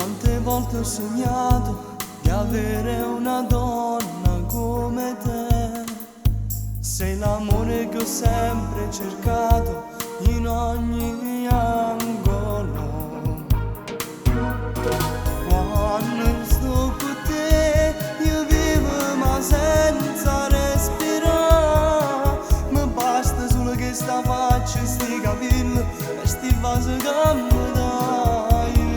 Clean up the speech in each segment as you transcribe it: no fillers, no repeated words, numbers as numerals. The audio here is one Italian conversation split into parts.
Quante volte ho sognato di avere una donna come te. Sei l'amore che ho sempre cercato in ogni angolo. Quando sto con te io vivo ma senza respirare. Mi basta solo che sta faccia, sti capelli e sti vasi che mi dai.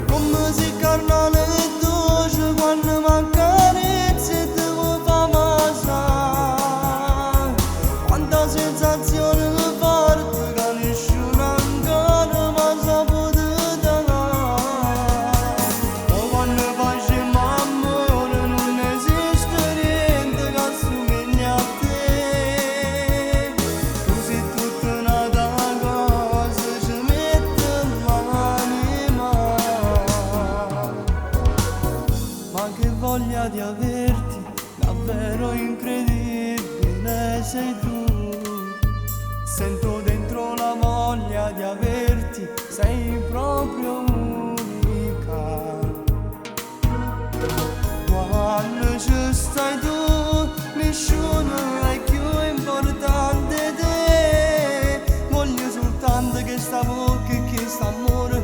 Come se carnale e dolce quando mi accarezzi e ti vuoi far passare. Quanta sensazione forte che nessuno ancora mi ha saputo dare. Ma quando facciamo amore non esiste niente che assomiglia a te. Tu sei tutta un'altra cosa, ci metto l'anima. Ma che voglia di averti, davvero incredibile sei tu. Sento dentro la voglia di averti, sei proprio unica. Quando ci stai tu, nessuno è più importante di te. Voglio soltanto che sta bocca e che sta amore